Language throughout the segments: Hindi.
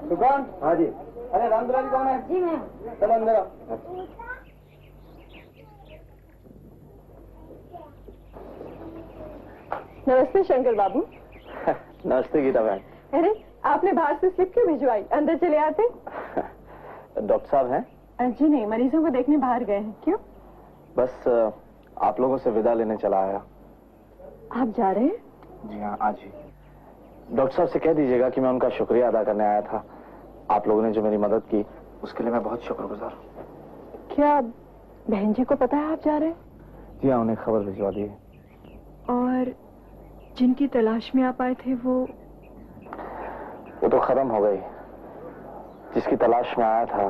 सुकन। हाँ जी। अरे राम दुलारी कौन है? जी मैं। चलो अंदर आओ। नमस्ते शंकर बाबू। नमस्ते गीता बहन। अरे आपने बाहर से स्लिप क्यों भिजवाई? अंदर चले आते। डॉक्टर साहब हैं? जी नहीं, मरीजों को देखने बाहर गए हैं। क्यों? बस आप लोगों से विदा लेने चला आया। आप जा रहे हैं? जी हाँ, आज ही। डॉक्टर साहब से कह दीजिएगा कि मैं उनका शुक्रिया अदा करने आया था। आप लोगों ने जो मेरी मदद की उसके लिए मैं बहुत शुक्रगुजार हूँ। क्या बहन जी को पता है आप जा रहे हैं? जी हाँ, उन्हें खबर भिजवा दी। और जिनकी तलाश में आप आए थे वो तो खत्म हो गई। जिसकी तलाश में आया था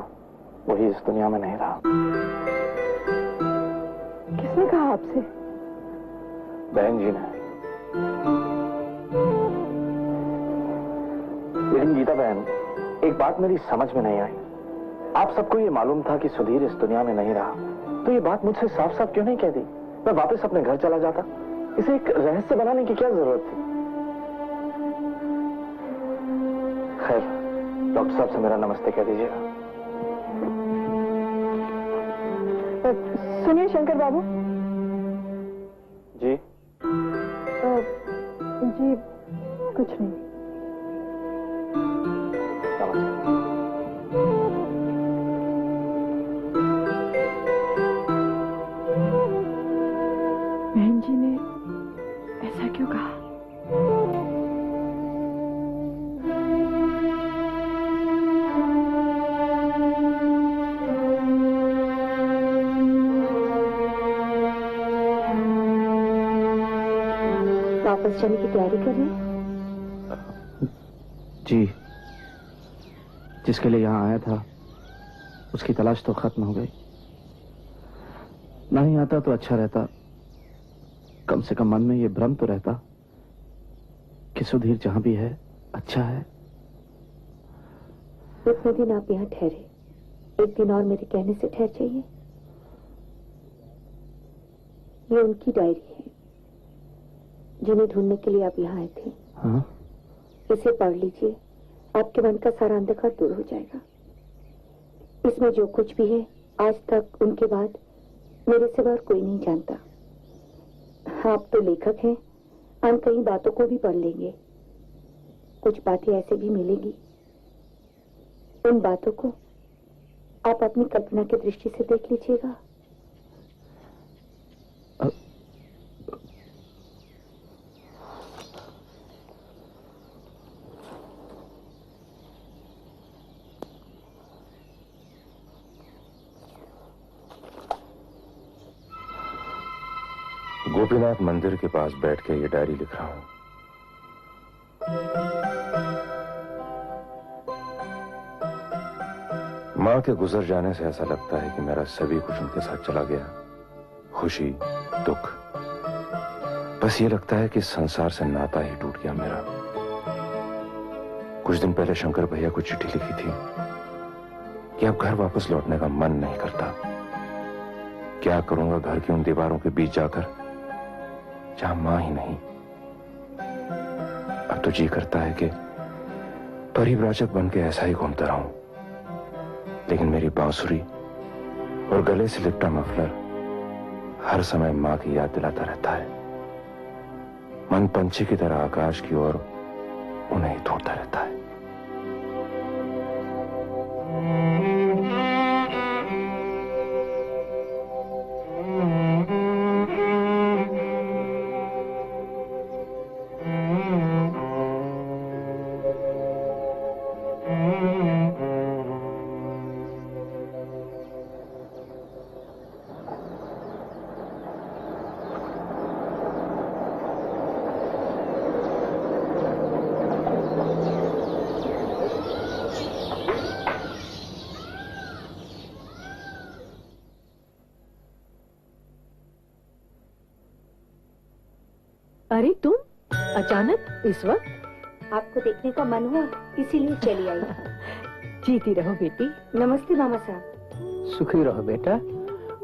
वही इस दुनिया में नहीं रहा। किसने कहा आपसे? बहन जी ने। लेकिन गीता बहन, एक बात मेरी समझ में नहीं आई। आप सबको ये मालूम था कि सुधीर इस दुनिया में नहीं रहा, तो ये बात मुझसे साफ साफ क्यों नहीं कह दी? मैं वापस अपने घर चला जाता। इसे एक रहस्य बनाने की क्या जरूरत थी? खैर, डॉक्टर साहब से मेरा नमस्ते कह दीजिएगा। सुनिए शंकर बाबू। जी? जी कुछ नहीं। बहन जी ने ऐसा क्यों कहा? वापस जाने की तैयारी कर रहे हैं? जी, जिसके लिए यहाँ आया था उसकी तलाश तो खत्म हो गई। नहीं आता तो अच्छा रहता। कम से कम मन में ये भ्रम तो रहता कि सुधीर जहां भी है अच्छा है। इतने दिन आप यहाँ ठहरे, एक दिन और मेरे कहने से ठहर जाइए। ये उनकी डायरी है जिन्हें ढूंढने के लिए आप यहाँ आए थे। हाँ? इसे पढ़ लीजिए, आपके मन का सारा अंधकार दूर हो जाएगा। इसमें जो कुछ भी है आज तक उनके बाद मेरे सिवा और कोई नहीं जानता। आप तो लेखक हैं, हम कई बातों को भी पढ़ लेंगे। कुछ बातें ऐसे भी मिलेंगी, उन बातों को आप अपनी कल्पना की दृष्टि से देख लीजिएगा। गोपीनाथ मंदिर के पास बैठ के ये डायरी लिख रहा हूं। मां के गुजर जाने से ऐसा लगता है कि मेरा सभी कुछ उनके साथ चला गया। खुशी, दुख, बस ये लगता है कि संसार से नाता ही टूट गया मेरा। कुछ दिन पहले शंकर भैया को चिट्ठी लिखी थी कि अब घर वापस लौटने का मन नहीं करता। क्या करूंगा घर की उन दीवारों के बीच जाकर जहां मां ही नहीं। अब तो जी करता है कि परिव्राजक बन के ऐसा ही घूमता रहूं, लेकिन मेरी बांसुरी और गले से लिपटा मफलर हर समय मां की याद दिलाता रहता है। मन पंछी की तरह आकाश की ओर उन्हें ही ढूंढता रहता है। अरे तुम अचानक इस वक्त? आपको देखने का मन हुआ इसीलिए चली आई। जीती रहो बेटी। नमस्ते मामा साहब। सुखी रहो बेटा।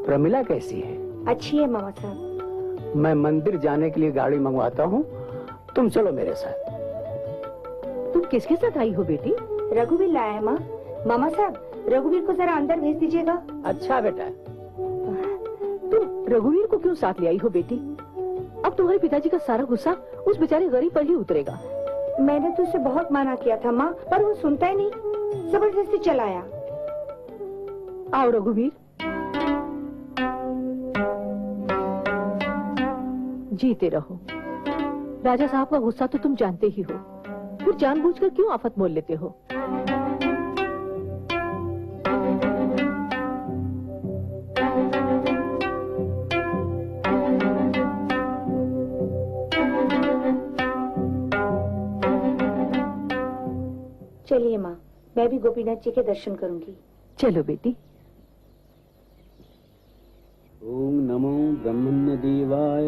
प्रमिला कैसी है? अच्छी है मामा साहब। मैं मंदिर जाने के लिए गाड़ी मंगवाता हूँ, तुम चलो मेरे साथ। तुम किसके साथ आई हो बेटी? रघुवीर लाया है माँ। मामा साहब, रघुवीर को जरा अंदर भेज दीजिएगा। अच्छा बेटा। तुम रघुवीर को क्यों साथ ले आई हो बेटी? अब तुम्हारे पिताजी का सारा गुस्सा उस बेचारे गरीब पर ही उतरेगा। मैंने तो उसे बहुत मना किया था माँ, पर वो सुनता ही नहीं, जबरदस्ती चलाया। आओ रघुवीर, जीते रहो। राजा साहब का गुस्सा तो तुम जानते ही हो, फिर जानबूझकर क्यों आफत मोल लेते हो? चलिए माँ, मैं भी गोपीनाथ जी के दर्शन करूंगी। चलो बेटी। ओम नमो ब्रह्मण्य देवाय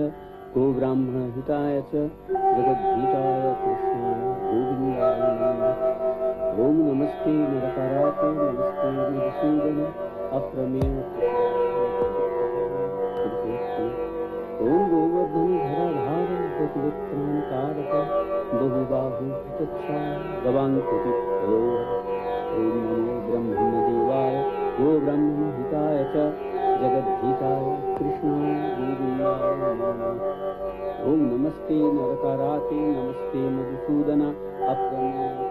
गो ब्राह्मण हिताय च जगद्गीताय कृष्णाय गोविंदाय नमः। ओम नमस्ते नरकाराय नमस्ते मधुसूदन अप्रमेय। ओम गोवर्धन धराधार प्रतिविक्रम कारक बहुबाहु प्रत्यक्षा गवांकुति। ओम नमो ब्रह्मण्य देवाय गो ब्राह्मण हिताय च जगद्गीताय कृष्णाय गोविंदाय नमः। ओम नमस्ते नरकाराते नमस्ते मधुसूदन अप्रमेय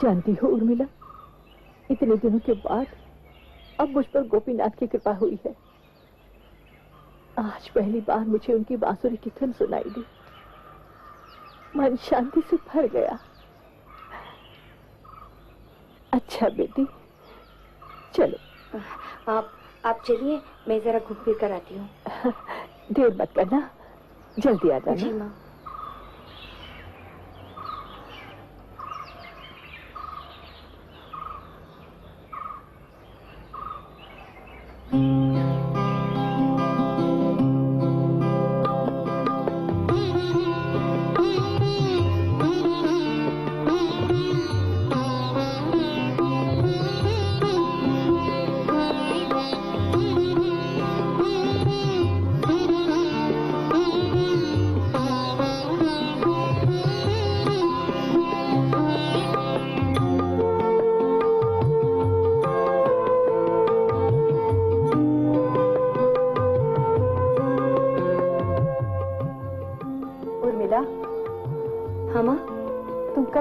जानती हो उर्मिला, इतने दिनों के बाद अब मुझ पर गोपीनाथ की कृपा हुई है। आज पहली बार मुझे उनकी बांसुरी की धुन सुनाई दी, मन शांति से भर गया। अच्छा बेटी, चलो। आप चलिए, मैं जरा घूम फिर कर आती हूँ। देर मत करना, जल्दी आ जाना। जी माँ।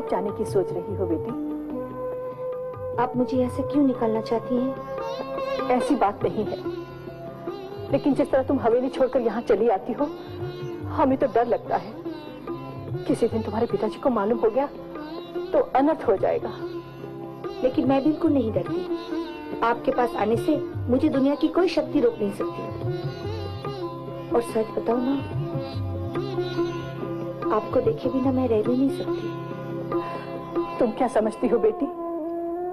जाने की सोच रही हो बेटी? आप मुझे ऐसे क्यों निकालना चाहती हैं? ऐसी बात नहीं है, लेकिन जिस तरह तुम हवेली छोड़कर यहाँ चली आती हो, हमें तो डर लगता है किसी दिन तुम्हारे पिताजी को मालूम हो गया तो अनर्थ हो जाएगा। लेकिन मैं बिल्कुल नहीं डरती। आपके पास आने से मुझे दुनिया की कोई शक्ति रोक नहीं सकती। और सच बताऊं ना, आपको देखे बिना मैं रह भी नहीं सकती। तुम क्या समझती हो बेटी,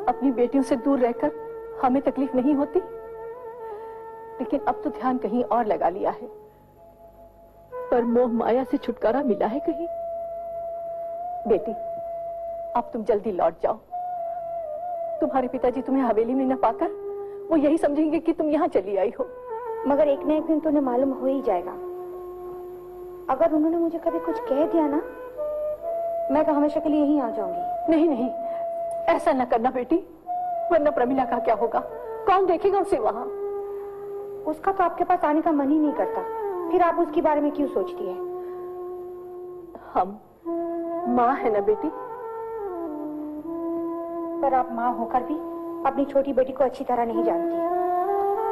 अपनी बेटियों से दूर रहकर हमें तकलीफ नहीं होती? लेकिन अब तो ध्यान कहीं और लगा लिया है। पर मोह माया से छुटकारा मिला है कहीं? बेटी, अब तुम जल्दी लौट जाओ। तुम्हारे पिताजी तुम्हें हवेली में न पाकर वो यही समझेंगे कि तुम यहाँ चली आई हो। मगर एक न एक दिन तो उन्हें मालूम हो ही जाएगा। अगर उन्होंने मुझे कभी कुछ कह दिया ना, मैं तो हमेशा के लिए यहीं आ जाऊंगी। नहीं नहीं, ऐसा न करना बेटी, वरना प्रमिला का क्या होगा? कौन देखेगा उसे वहां? उसका तो आपके पास आने का मन ही नहीं करता, फिर आप उसके बारे में क्यों सोचती है? हम माँ है ना बेटी। पर आप माँ होकर भी अपनी छोटी बेटी को अच्छी तरह नहीं जानती।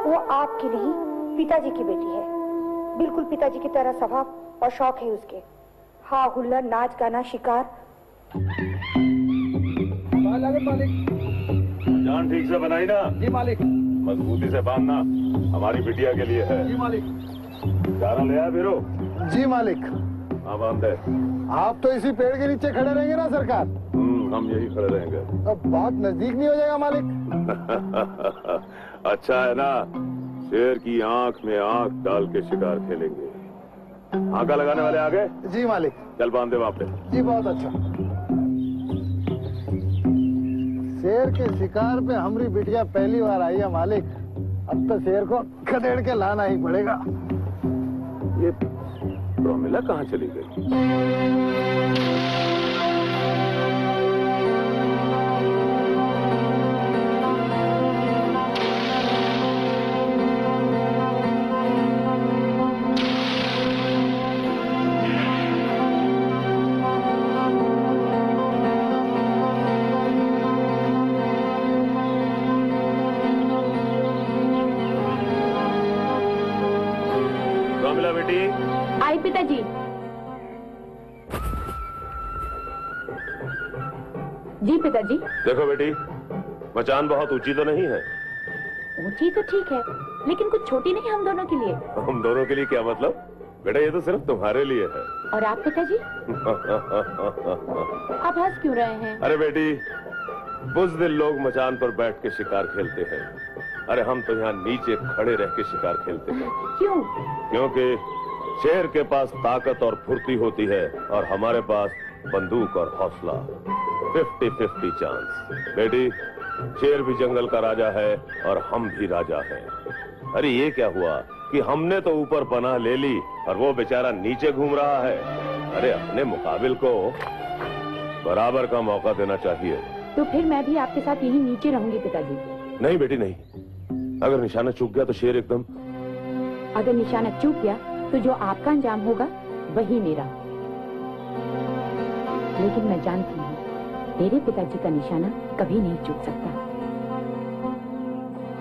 वो आपकी नहीं, पिताजी की बेटी है। बिल्कुल पिताजी की तरह स्वभाव और शौक है उसके। हाँ, हुल्लड़, नाच गाना, शिकार। जान ठीक से बनाई ना? जी मालिक। मजबूती से बांधना, हमारी बिटिया के लिए है। जी मालिक। चारा ले आया फिरो? जी मालिक। हाँ बांध दे। आप तो इसी पेड़ के नीचे खड़े रहेंगे ना सरकार? हम यही खड़े रहेंगे। अब बहुत नजदीक नहीं हो जाएगा मालिक? अच्छा है ना, शेर की आंख में आंख डाल के शिकार खेलेंगे। आंका लगाने वाले आ गए? जी मालिक। चल बांध दे वहां पे। जी बहुत अच्छा। शेर के शिकार पे हमारी बिटिया पहली बार आई है मालिक। अब तो शेर को खदेड़ के लाना ही पड़ेगा। ये प्रोमिला कहाँ चली गई? बेटी आई पिताजी। जी पिताजी। देखो बेटी, मचान बहुत ऊंची तो नहीं है। ऊंची तो ठीक है, लेकिन कुछ छोटी नहीं हम दोनों के लिए। हम दोनों के लिए क्या मतलब? बेटा ये तो सिर्फ तुम्हारे लिए है। और आप पिताजी? आप हंस क्यों रहे हैं? अरे बेटी, बुज़दिल लोग मचान पर बैठ के शिकार खेलते हैं। अरे हम तो यहाँ नीचे खड़े रह के शिकार खेलते हैं। क्यों? क्योंकि शेर के पास ताकत और फुर्ती होती है और हमारे पास बंदूक और हौसला। 50-50 चांस। बेटी, शेर भी जंगल का राजा है और हम भी राजा हैं। अरे ये क्या हुआ कि हमने तो ऊपर पनाह ले ली और वो बेचारा नीचे घूम रहा है। अरे अपने मुकाबिल को बराबर का मौका देना चाहिए। तो फिर मैं भी आपके साथ यहीं नीचे रहूंगी पिताजी। नहीं बेटी नहीं, अगर निशाना चूक गया तो शेर एकदम। अगर निशाना चूक गया तो जो आपका अंजाम होगा वही मेरा। लेकिन मैं जानती हूँ मेरे पिताजी का निशाना कभी नहीं चूक सकता।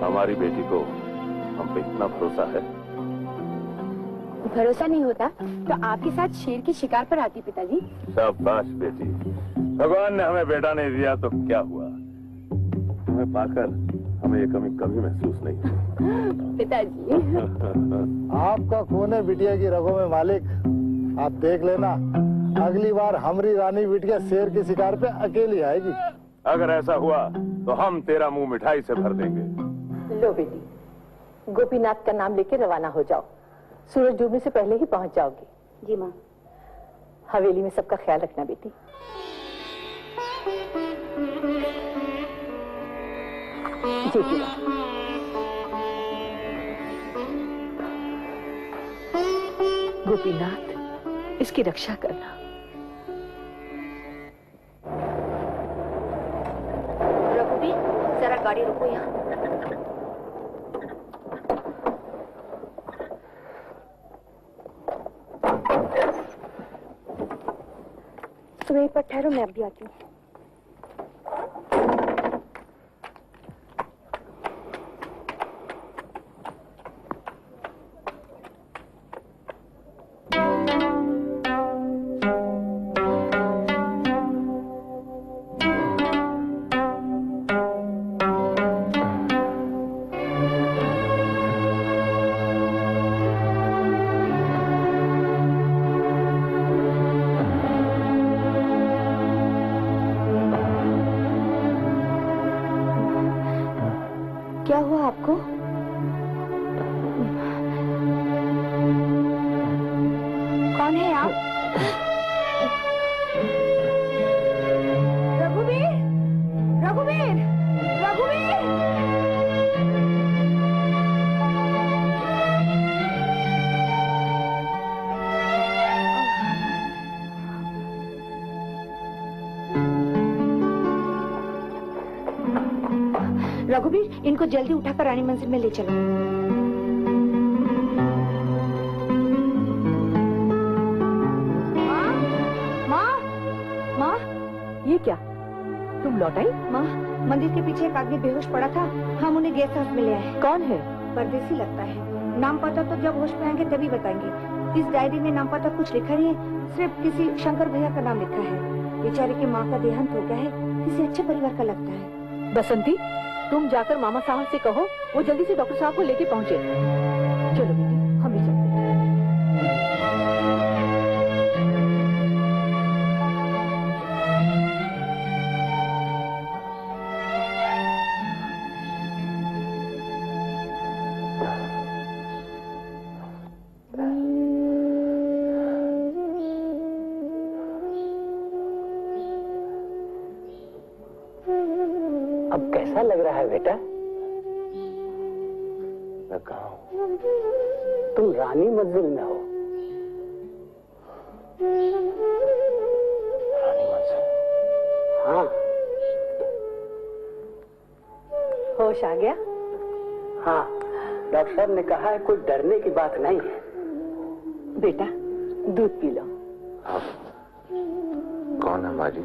हमारी बेटी को हम पे इतना भरोसा है। भरोसा नहीं होता तो आपके साथ शेर के शिकार पर आती पिताजी। शाबाश बेटी, भगवान ने हमें बेटा नहीं दिया तो क्या हुआ, तुम्हें पाकर हमें ये कमी कभी महसूस नहीं हुई। पिताजी आपका खून है बिटिया की रगों में मालिक। आप देख लेना, अगली बार हमारी रानी बिटिया शेर के शिकार पे अकेली आएगी। अगर ऐसा हुआ तो हम तेरा मुंह मिठाई से भर देंगे। लो बेटी, गोपीनाथ का नाम लेके रवाना हो जाओ। सूरज डूबने से पहले ही पहुंच जाओगी। जी माँ। हवेली में सबका ख्याल रखना बेटी। जी गोपीनाथ, इसकी रक्षा करना। रघुवीर, जरा गाड़ी रोको यहाँ। तुम यहीं पर ठहरो, मैं अभी आती हूँ। क्या हुआ आपको? कौन है आप? रघुवीर, रघुवीर, रघुवीर! रघुवीर, इनको जल्दी उठाकर रानी मंजिल में ले चलो। माँ, माँ, माँ, ये क्या, तुम लौट आई? माँ, मंदिर के पीछे एक आदमी बेहोश पड़ा था, हम उन्हें गेस्ट हाउस में ले आए। कौन है? परदेसी लगता है। नाम पता तो जब होश में आएंगे तभी बताएंगे। इस डायरी में नाम पता कुछ लिखा नहीं है, सिर्फ किसी शंकर भैया का नाम लिखा है। बेचारे की माँ का देहांत हो गया है, किसी अच्छे परिवार का लगता है। बसंती, तुम जाकर मामा साहब से कहो वो जल्दी से डॉक्टर साहब को लेके पहुंचे। चलो बेटी, हम भी चलते हैं। अब कैसा लग रहा है बेटा? मैं कहाँ हूँ? तुम रानी मंजिल में हो। रानी मंजिल? हाँ। होश आ गया? हाँ, डॉक्टर साहब ने कहा है कोई डरने की बात नहीं है। बेटा, दूध पी लो। आप कौन है माँ जी?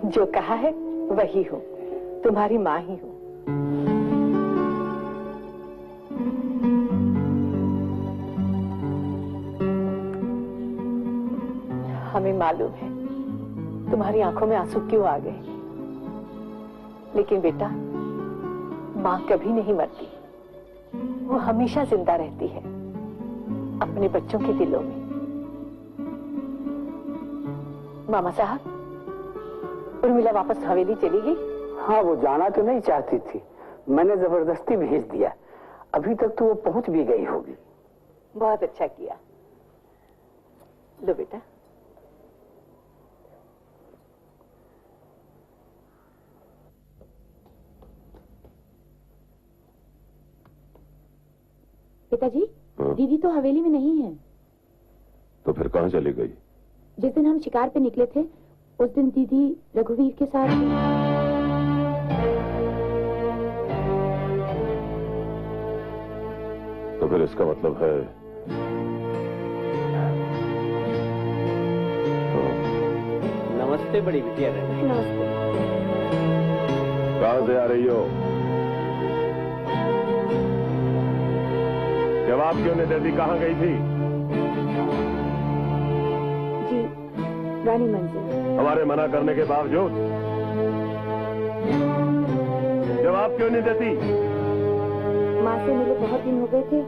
जो कहा है वही हूँ, तुम्हारी माँ ही हूँ। हमें मालूम है तुम्हारी आंखों में आंसू क्यों आ गए, लेकिन बेटा, माँ कभी नहीं मरती। वो हमेशा जिंदा रहती है अपने बच्चों के दिलों में। मामा साहब, उर्मिला वापस हवेली चली गई? हाँ, वो जाना तो नहीं चाहती थी, मैंने जबरदस्ती भेज दिया। अभी तक तो वो पहुंच भी गई होगी। बहुत अच्छा किया। लो बेटा। पिताजी, दीदी तो हवेली में नहीं है। तो फिर कहाँ चली गई? जिस दिन हम शिकार पे निकले थे उस दिन दीदी रघुवीर के साथ। तो फिर इसका मतलब है नमस्ते बड़ी बिटिया। नमस्ते। कहाँ से आ रही हो? जवाब क्यों नहीं देती? कहाँ गई थी? जी, रानी मंजिल। हमारे मना करने के बावजूद जवाब क्यों नहीं देती? माँ से मिले बहुत दिन हो गए थे,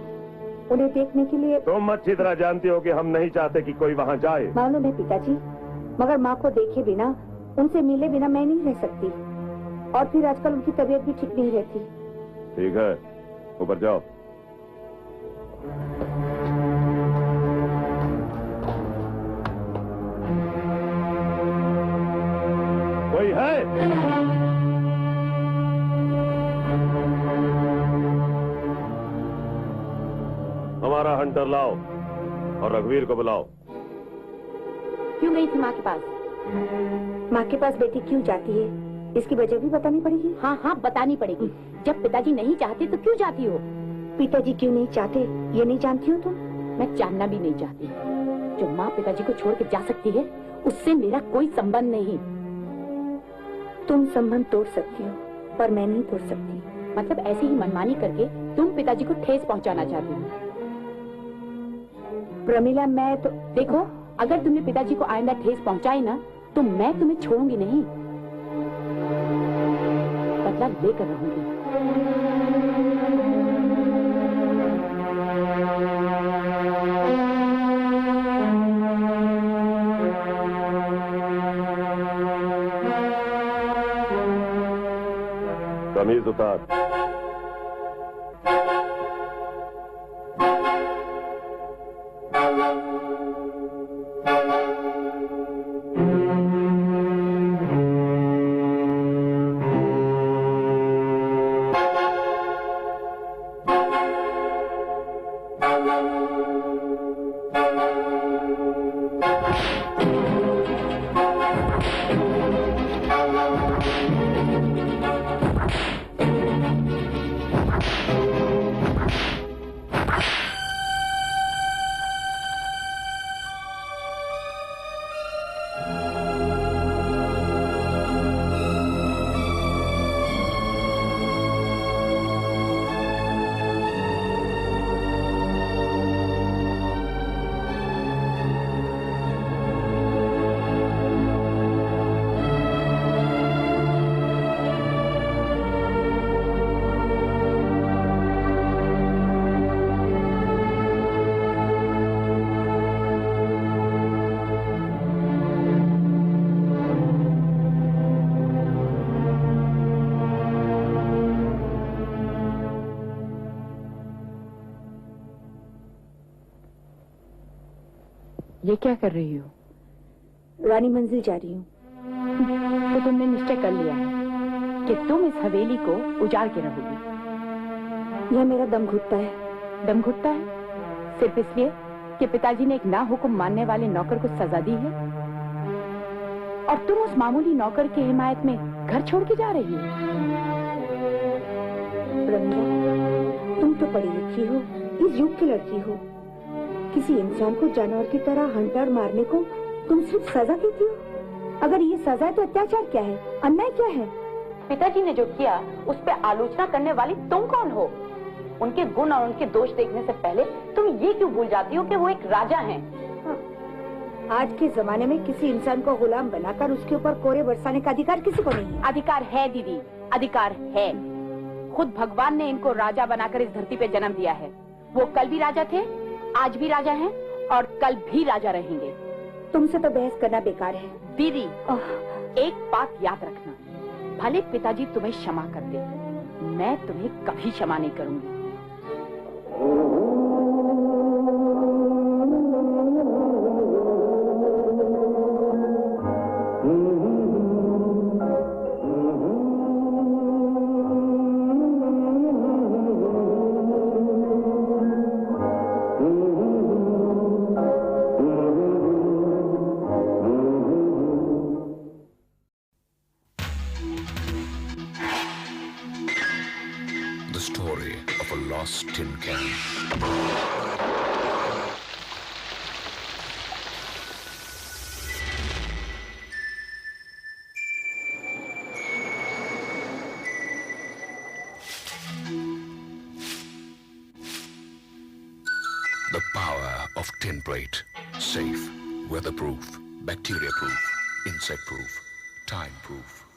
उन्हें देखने के लिए। तुम अच्छी तरह जानती हो कि हम नहीं चाहते कि कोई वहाँ जाए। मालूम है पिताजी, मगर माँ को देखे बिना, उनसे मिले बिना मैं नहीं रह सकती। और फिर आजकल उनकी तबीयत भी ठीक नहीं रहती। ठीक है, ऊपर जाओ। कोई है? हमारा हंटर लाओ और रघुवीर को बुलाओ। क्यों गई थी माँ के पास? माँ के पास बेटी क्यों जाती है, इसकी वजह भी बतानी पड़ेगी। हाँ हाँ, बतानी पड़ेगी। जब पिताजी नहीं चाहते तो क्यों जाती हो? पिताजी क्यों नहीं चाहते ये नहीं जानती हो तुम? मैं जानना भी नहीं चाहती। जो माँ पिताजी को छोड़ के जा सकती है उससे मेरा कोई संबंध नहीं। तुम संबंध तोड़ सकती हो पर मैं नहीं तोड़ सकती। मतलब ऐसे ही मनमानी करके तुम पिताजी को ठेस पहुंचाना चाहती हो? प्रमिला, मैं तो देखो, अगर तुमने पिताजी को आइंदा ठेस पहुंचाई ना तो मैं तुम्हें छोड़ूंगी नहीं, बदला लेकर रहूंगी। कमीज उतार। ये क्या कर रही हो? रानी मंजिल जा रही हूँ। तो तुमने निश्चय कर लिया है कि तुम इस हवेली को उजाड़ के रहोगी? यह मेरा दम घुटता है। दम घुटता है सिर्फ इसलिए कि पिताजी ने एक ना हुक्म मानने वाले नौकर को सजा दी है, और तुम उस मामूली नौकर की हिमायत में घर छोड़ के जा रही हो। रंगा, तुम तो पढ़ी लिखी हो, इस युग की लड़की हो। किसी इंसान को जानवर की तरह हंटर मारने को तुम सिर्फ सजा देती हो? अगर ये सजा है तो अत्याचार क्या है, अन्याय क्या है? पिताजी ने जो किया उस पे आलोचना करने वाली तुम कौन हो? उनके गुण और उनके दोष देखने से पहले तुम ये क्यों भूल जाती हो कि वो एक राजा हैं? आज के जमाने में किसी इंसान को गुलाम बनाकर उसके ऊपर कोरे बरसाने का अधिकार किसी को नहीं है। अधिकार है दीदी, अधिकार है। खुद भगवान ने इनको राजा बनाकर इस धरती पे जन्म दिया है। वो कल भी राजा थे, आज भी राजा हैं और कल भी राजा रहेंगे। तुमसे तो बहस करना बेकार है। दीदी, एक बात याद रखना, भले पिताजी तुम्हें क्षमा कर दे, मैं तुम्हें कभी क्षमा नहीं करूंगी। The story of a lost tin can. The power of tin plate. Safe, weatherproof, bacteria-proof, insect-proof, time-proof.